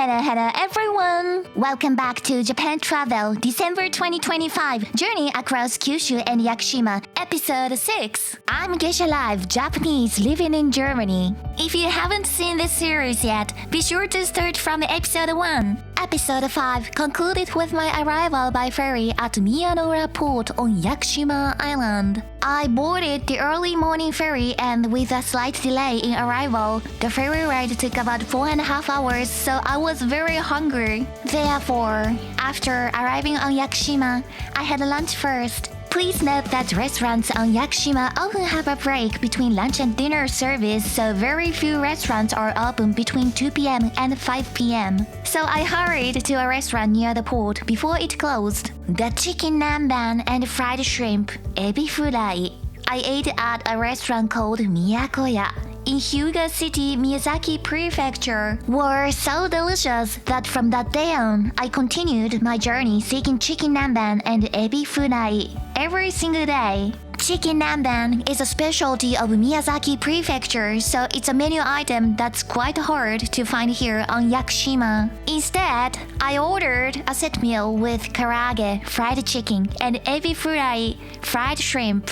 Hello everyone! Welcome back to Japan Travel December 2025 Journey across Kyushu and Yakushima Episode 6. I'm Geisha Live, Japanese living in Germany. If you haven't seen this series yet, be sure to start from episode 1. Episode 5 concluded with my arrival by ferry at Miyanora Port on Yakushima Island. I boarded the early morning ferry and with a slight delay in arrival, the ferry ride took about 4.5 hours, so I was very hungry. Therefore, after arriving on Yakushima, I had lunch first. Please note that restaurants on Yakushima often have a break between lunch and dinner service, so very few restaurants are open between 2 p.m. and 5 p.m. So I hurried to a restaurant near the port before it closed. The chicken namban and fried shrimp, ebi furai, I ate at a restaurant called Miyakoya in Hyuga City, Miyazaki Prefecture, were so delicious that from that day on, I continued my journey seeking chicken namban and ebi furai every single day. Chicken namban is a specialty of Miyazaki Prefecture, so it's a menu item that's quite hard to find here on Yakushima. Instead, I ordered a set meal with karaage, fried chicken, and ebi furai, fried shrimp.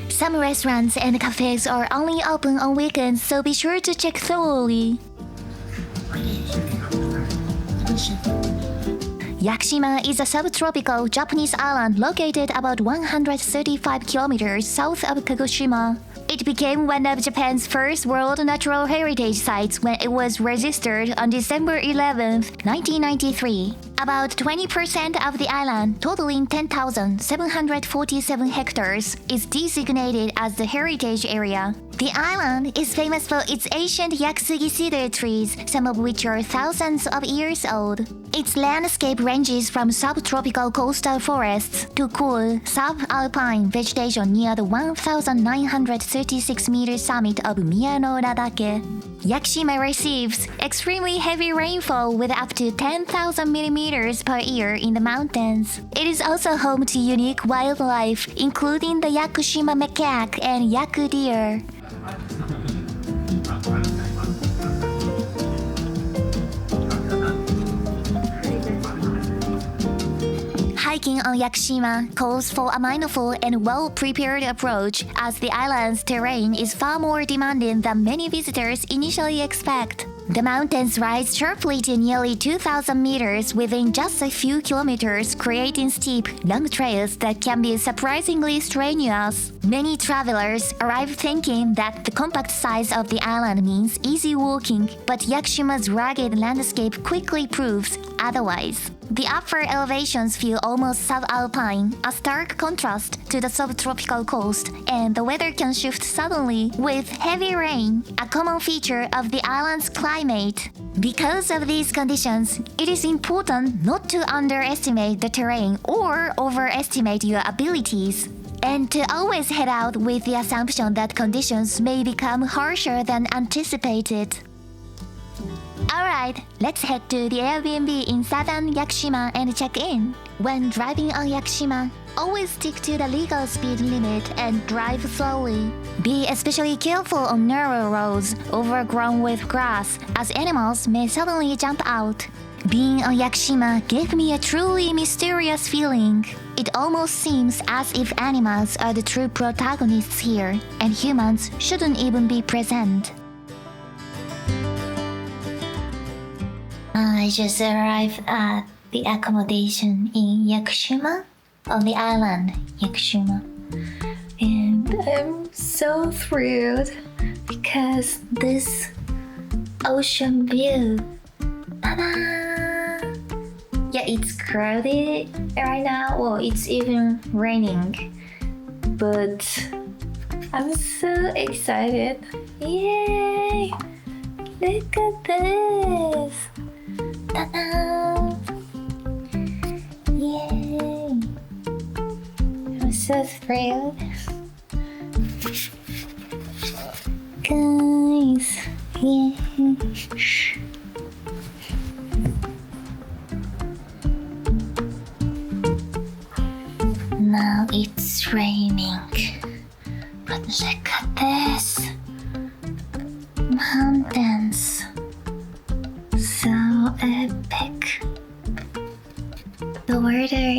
Some restaurants and cafes are only open on weekends, so be sure to check thoroughly. Yakushima is a subtropical Japanese island located about 135 kilometers south of Kagoshima. It became one of Japan's first World Natural Heritage Sites when it was registered on December 11, 1993. About 20% of the island, totaling 10,747 hectares, is designated as the heritage area. The island is famous for its ancient Yakusugi cedar trees, some of which are thousands of years old. Its landscape ranges from subtropical coastal forests to cool, subalpine vegetation near the 1,936-meter summit of Miyanora-dake. Yakushima receives extremely heavy rainfall with up to 10,000 millimeters per year in the mountains. It is also home to unique wildlife, including the Yakushima macaque and Yaku deer. Hiking on Yakushima calls for a mindful and well-prepared approach, as the island's terrain is far more demanding than many visitors initially expect. The mountains rise sharply to nearly 2,000 meters within just a few kilometers, creating steep, long trails that can be surprisingly strenuous. Many travelers arrive thinking that the compact size of the island means easy walking, but Yakushima's rugged landscape quickly proves otherwise. The upper elevations feel almost subalpine, a stark contrast to the subtropical coast, and the weather can shift suddenly with heavy rain, a common feature of the island's climate. Because of these conditions, it is important not to underestimate the terrain or overestimate your abilities, and to always head out with the assumption that conditions may become harsher than anticipated. Alright, let's head to the Airbnb in southern Yakushima and check in. When driving on Yakushima, always stick to the legal speed limit and drive slowly. Be especially careful on narrow roads overgrown with grass, as animals may suddenly jump out. Being on Yakushima gave me a truly mysterious feeling. It almost seems as if animals are the true protagonists here, and humans shouldn't even be present. I just arrived at the accommodation in Yakushima, on the island Yakushima, and I'm so thrilled because this ocean view. Ta-da! Yeah, it's crowded right now. Well, it's even raining, but I'm so excited. Yay! Look at this! Ta-da! Yay! I'm so thrilled. Guys, yeah. Now it's raining, but look at this. Mountains. So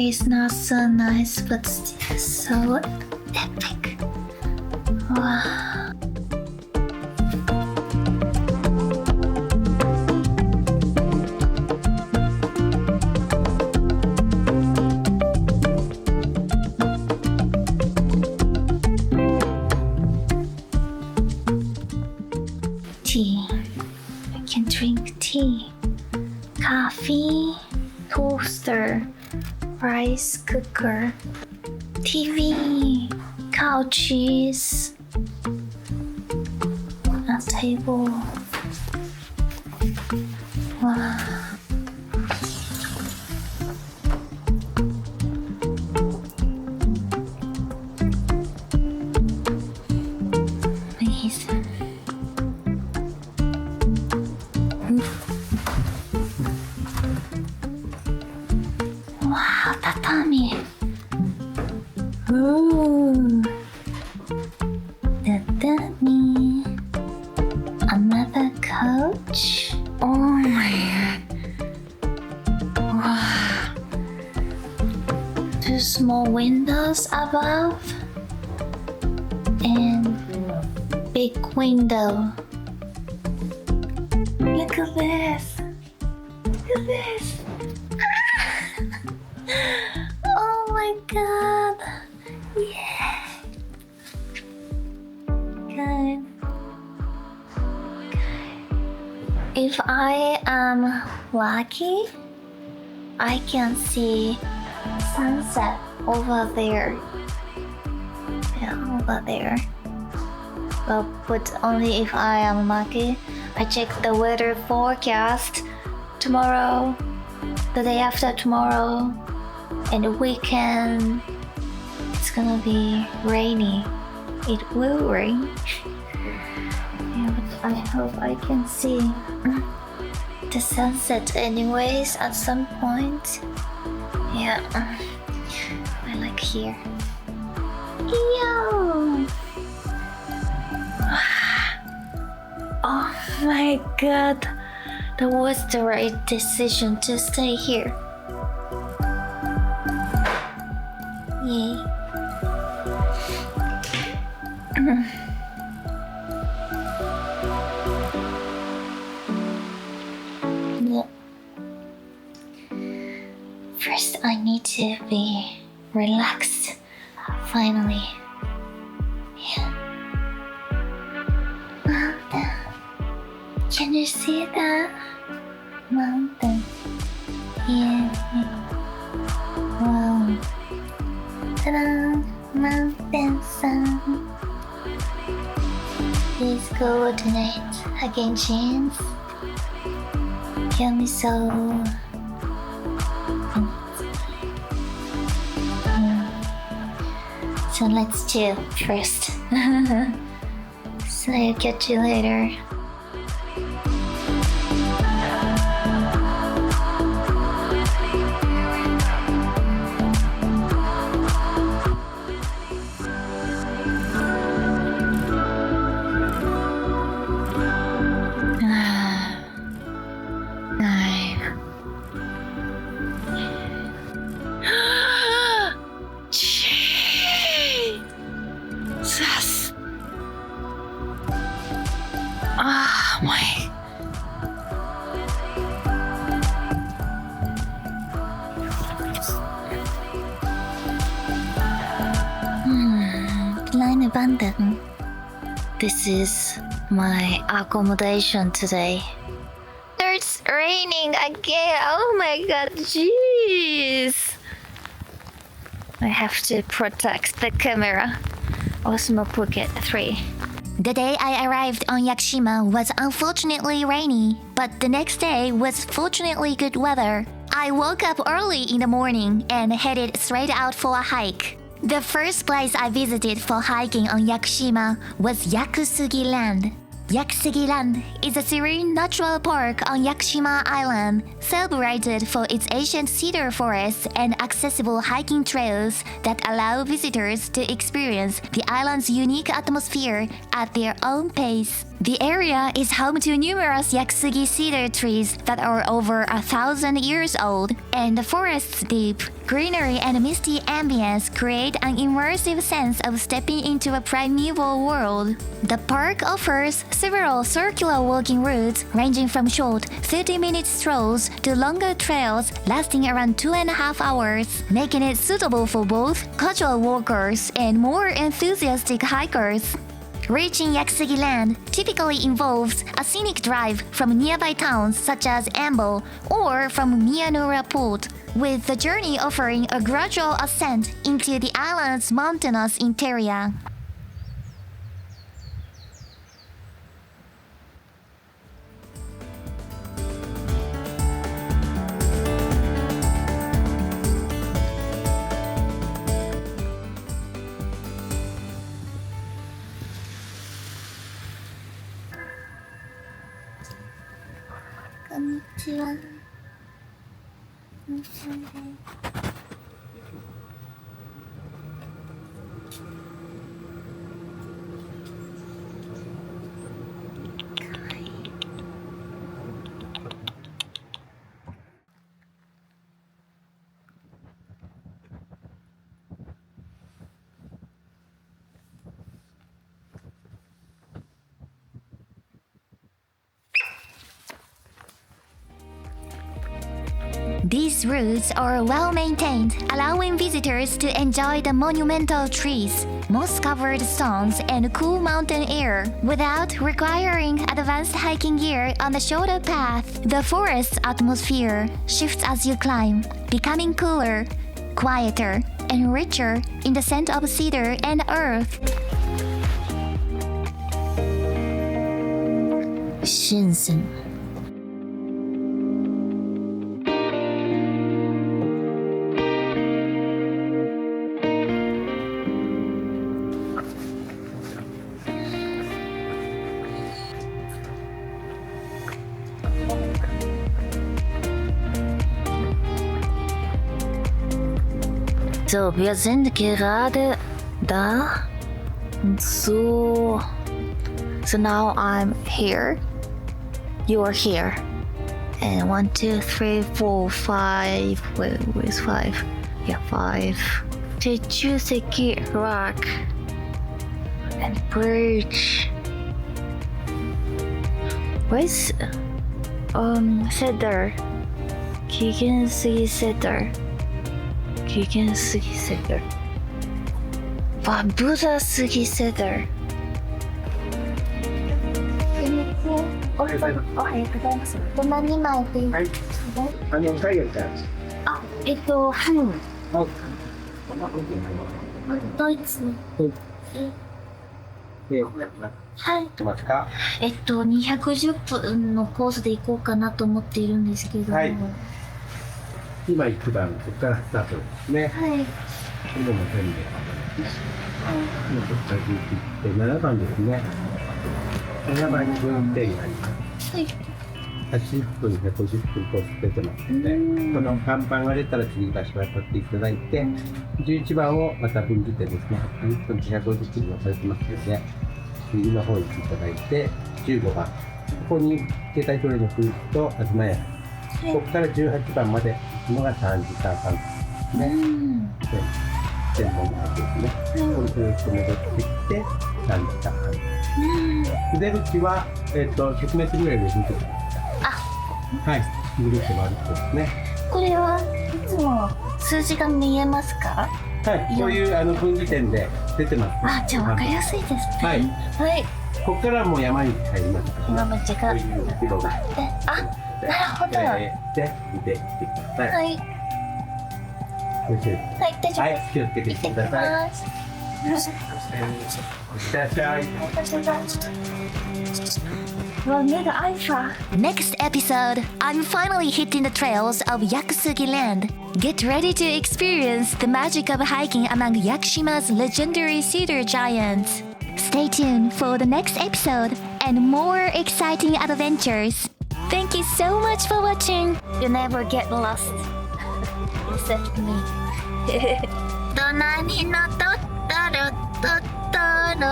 scenery is not so nice, but still so epic. Wow. Tea. I can drink tea. Coffee, toaster, rice cooker, TV, couches, a table. Wow. Amazing. Wow, tatami. Ooh. Tatami. Another couch. Oh my god. Wow. Two small windows above. And big window. Look at this. Look at this. Oh my god. Yeah. Good. If I am lucky, I can see sunset over there. Yeah, over there. But only if I am lucky. I check the weather forecast tomorrow, the day after tomorrow, and the weekend. It's gonna be rainy. It will rain. Yeah, but I hope I can see the sunset anyways at some point. Yeah, I like here. Yo! Oh my god, that was the right decision to stay here. Yay. Yeah. First, I need to be relaxed. Finally. Yeah. Mountain. Can you see that? Mountain. Yeah. Wow. Ta-da! Mountain sun. Please coordinate again, jeans. Kill me so. So let's chill first. So I'll catch you later. Jesus. Ah, my. Line abandoned. This is my accommodation today. It's raining again. Oh my god, jeez. I have to protect the camera. Osmo Pocket 3. The day I arrived on Yakushima was unfortunately rainy, but the next day was fortunately good weather. I woke up early in the morning and headed straight out for a hike. The first place I visited for hiking on Yakushima was Yakusugi Land. Yakusugi Land is a serene natural park on Yakushima Island, celebrated for its ancient cedar forests and accessible hiking trails that allow visitors to experience the island's unique atmosphere at their own pace. The area is home to numerous Yakusugi cedar trees that are over 1,000 years old, and the forest's deep greenery and misty ambience create an immersive sense of stepping into a primeval world. The park offers several circular walking routes ranging from short 30-minute strolls to longer trails lasting around 2.5 hours, making it suitable for both casual walkers and more enthusiastic hikers. Reaching Yakusugi Land typically involves a scenic drive from nearby towns such as Ambo or from Miyanoura Port, with the journey offering a gradual ascent into the island's mountainous interior. Konnichiwa. These routes are well maintained, allowing visitors to enjoy the monumental trees, moss-covered stones, and cool mountain air without requiring advanced hiking gear on the shorter path. The forest's atmosphere shifts as you climb, becoming cooler, quieter, and richer in the scent of cedar and earth. 深深 So, wir sind gerade da. So now I'm here. You are here. And 1, 2, 3, 4, 5. Where's 5? Yeah, 5. Chichuseki Rock and Bridge. Where's Cedar? Kigensugi Cedar. Kigensugi Cedar. Budasugi Cedar. おはようございます。どんな2枚でいいですか？はい。海外から。あ、はい。ドイツ。はい。210分のコースで行こうかなと思っているんですけども。はい。今1番、ここからスタートですね。はい。これも全部。今ここから11って7番ですね。7番に分定になります。はい。80分、150分コース出てますので、この看板が出たら次場所を取っていただいて、11番をまた分岐点ですね。80分と150分に分かれてますので、右の方に行っていただいて、15番。ここに携帯トレーのフルーツと東屋。ここから18番まで行くのが3時間半ですね。専門のやつですね。これずっと戻ってきて、3時間半。出口は、100メートルぐらいで出てきます。はい、ぐるっと回ることですね。これはいつも数字が見えますか？はい、こういう分岐点で出てます。あ、じゃあ分かりやすいですね。はい。はい。ここからもう山に入ります。山道が。こういう色が。あ、なるほど。で、見ていってください。はい。よろしいですか？はい、大丈夫です。はい、気をつけていってください。Next episode, I'm finally hitting the trails of Yakusugi Land. Get ready to experience the magic of hiking among Yakushima's legendary cedar giants. Stay tuned for the next episode and more exciting adventures. Thank you so much for watching. You never get lost. Except me. 隣のトトロトトロ